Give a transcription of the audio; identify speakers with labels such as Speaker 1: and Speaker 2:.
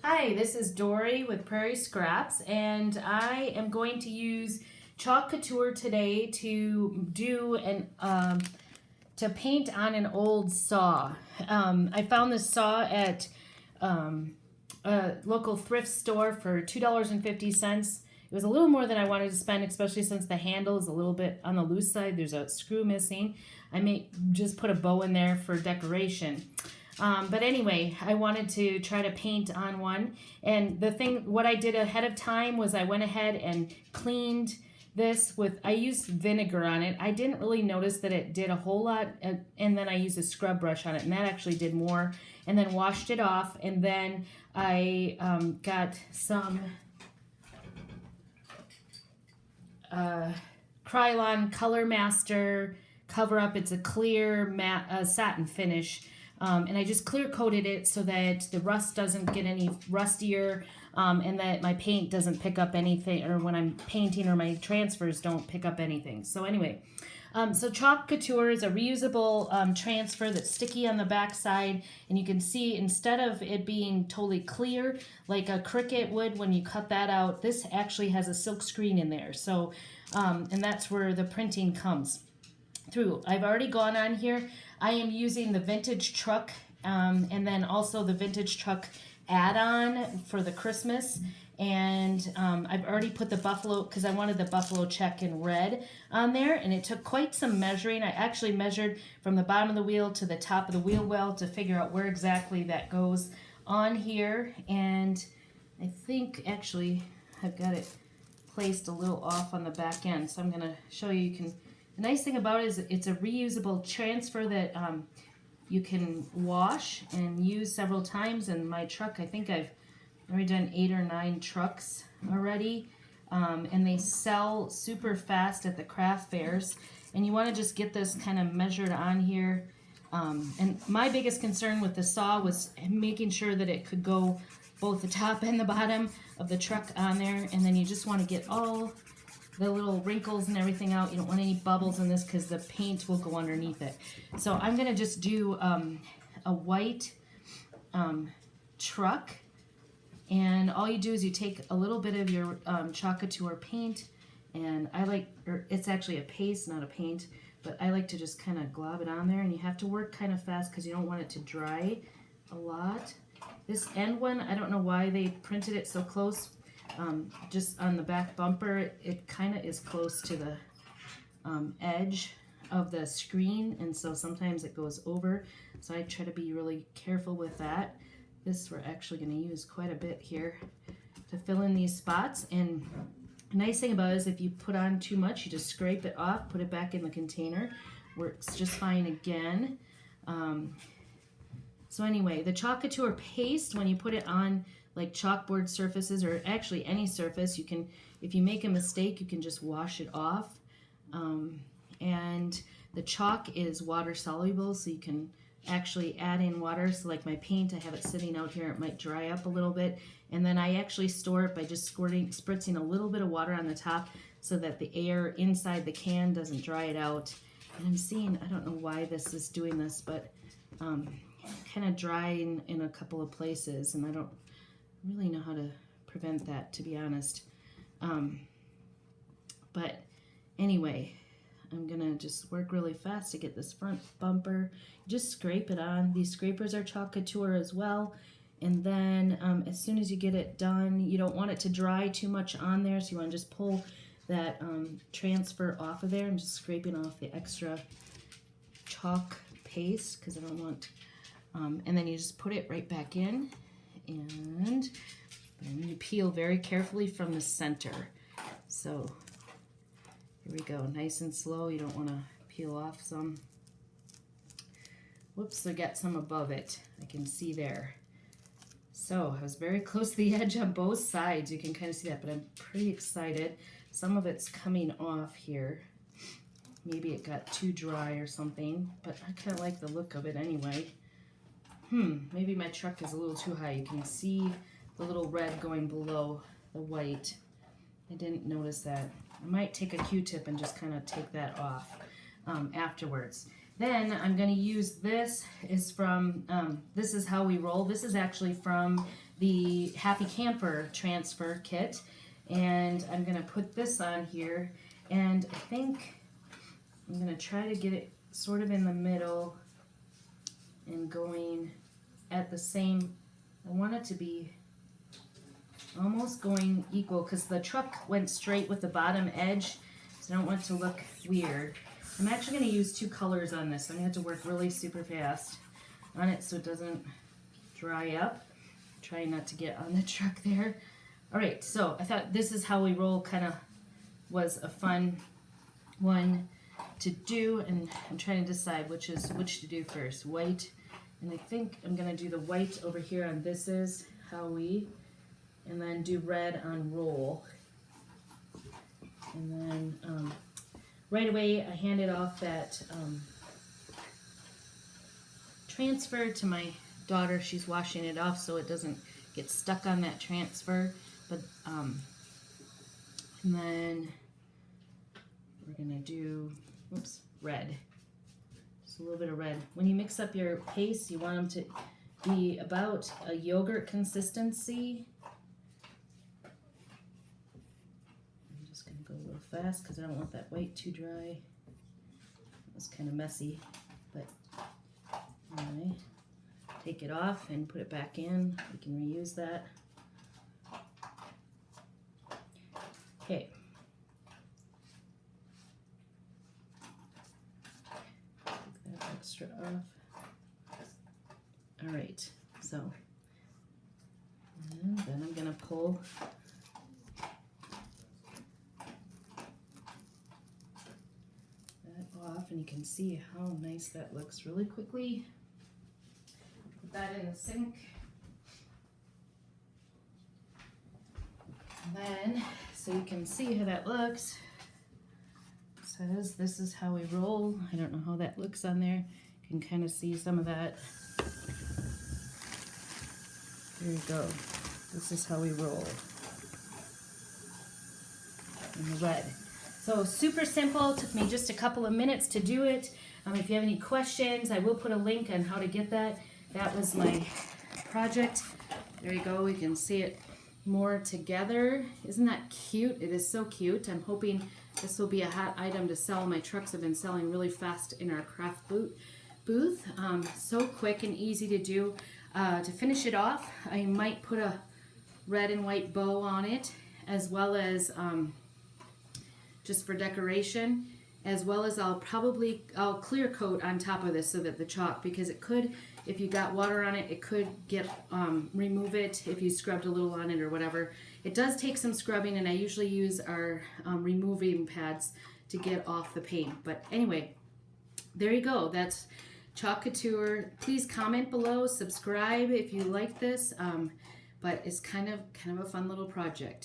Speaker 1: Hi, this is Dory with Prairie Scraps, and I am going to use chalk couture today to do to paint on an old saw. I found this saw at a local thrift store for $2.50. It was a little more than I wanted to spend, especially since the handle is a little bit on the loose side. There's a screw missing. I may just put a bow in there for decoration. But anyway, I wanted to try to paint on one. And what I did ahead of time was I went ahead and cleaned this I used vinegar on it. I didn't really notice that it did a whole lot. And then I used a scrub brush on it, and that actually did more. And then washed it off. And then I got some Krylon Color Master cover up. It's a clear matte satin finish. And I just clear coated it so that the rust doesn't get any rustier, and that my paint doesn't pick up anything, or when I'm painting or my transfers don't pick up anything. So anyway, so chalk couture is a reusable transfer that's sticky on the back side, and you can see instead of it being totally clear like a Cricut would when you cut that out, this actually has a silk screen in there. So, and that's where the printing comes through. I've already gone on here. I am using the Vintage Truck, and then also the Vintage Truck add-on for the Christmas. And I've already put the buffalo, because I wanted the buffalo check in red on there, and it took quite some measuring. I actually measured from the bottom of the wheel to the top of the wheel well to figure out where exactly that goes on here. And I think actually I've got it placed a little off on the back end, so I'm going to show you. The nice thing about it is it's a reusable transfer that you can wash and use several times. And my truck, I think I've already done 8 or 9 trucks already, and they sell super fast at the craft fairs. And you want to just get this kind of measured on here. And my biggest concern with the saw was making sure that it could go both the top and the bottom of the truck on there. And then you just want to get all the little wrinkles and everything out. You don't want any bubbles in this because the paint will go underneath it. So I'm going to just do a white truck, and all you do is you take a little bit of your chalk couture paint, and it's actually a paste, not a paint, but I like to just kind of glob it on there, and you have to work kind of fast because you don't want it to dry a lot. This end one, I don't know why they printed it so close. Just on the back bumper, it kind of is close to the edge of the screen, and so sometimes it goes over. So I try to be really careful with that. This we're actually going to use quite a bit here to fill in these spots. And the nice thing about it is if you put on too much, you just scrape it off, put it back in the container. Works just fine again. So anyway, the chalk couture paste, when you put it on like chalkboard surfaces, or actually any surface, you can, if you make a mistake, you can just wash it off. And the chalk is water soluble, so you can actually add in water. So like my paint, I have it sitting out here, it might dry up a little bit, and then I actually store it by just spritzing a little bit of water on the top so that the air inside the can doesn't dry it out. And I'm seeing, I don't know why this is doing this, but kind of drying in a couple of places, and I don't really know how to prevent that, to be honest. But anyway, I'm gonna just work really fast to get this front bumper. Just scrape it on. These scrapers are chalk couture as well. And then as soon as you get it done, you don't want it to dry too much on there, so you want to just pull that transfer off of there. I'm just scraping off the extra chalk paste because I don't want, and then you just put it right back in. And then you peel very carefully from the center. So here we go, nice and slow. You don't want to peel off some. Whoops, I got some above it. I can see there. So I was very close to the edge on both sides. You can kind of see that, but I'm pretty excited. Some of it's coming off here. Maybe it got too dry or something, but I kind of like the look of it anyway. Maybe my truck is a little too high. You can see the little red going below the white. I didn't notice that. I might take a Q-tip and just kind of take that off afterwards. Then I'm going to use this. This is How We Roll. This is actually from the Happy Camper transfer kit, and I'm gonna put this on here, and I think I'm gonna try to get it sort of in the middle and going at the same, I want it to be almost going equal because the truck went straight with the bottom edge, so I don't want it to look weird. I'm actually going to use 2 colors on this. I'm going to have to work really super fast on it so it doesn't dry up. Trying not to get on the truck there. Alright, so I thought this is how we roll kind of was a fun one to do, and I'm trying to decide which to do first. White, and I think I'm going to do the white over here on this is how we, and then do red on roll. And then right away I handed off that transfer to my daughter. She's washing it off so it doesn't get stuck on that transfer. But and then we're gonna do, oops, red. Just a little bit of red. When you mix up your paste, you want them to be about a yogurt consistency. I'm just gonna go a little fast because I don't want that white too dry. It was kind of messy, but anyway, take it off and put it back in. We can reuse that. Okay. Take that extra off. All right, so and then I'm gonna pull that off, and you can see how nice that looks really quickly. Put that in the sink. And then, so you can see how that looks. It says this is how we roll. I don't know how that looks on there. You can kind of see some of that. There you go. This is how we roll. In the red. So super simple. Took me just a couple of minutes to do it. If you have any questions, I will put a link on how to get that. That was my project. There you go. You can see it more together. Isn't that cute? It is so cute. I'm hoping this will be a hot item to sell. My trucks have been selling really fast in our craft booth. So quick and easy to do. To finish it off, I might put a red and white bow on it, as well as just for decoration, as well as I'll clear coat on top of this so that the chalk, because it could, if you got water on it, it could get remove it if you scrubbed a little on it or whatever. It does take some scrubbing, and I usually use our removing pads to get off the paint. But anyway, there you go. That's Chalk Couture. Please comment below, subscribe if you like this. But it's kind of a fun little project.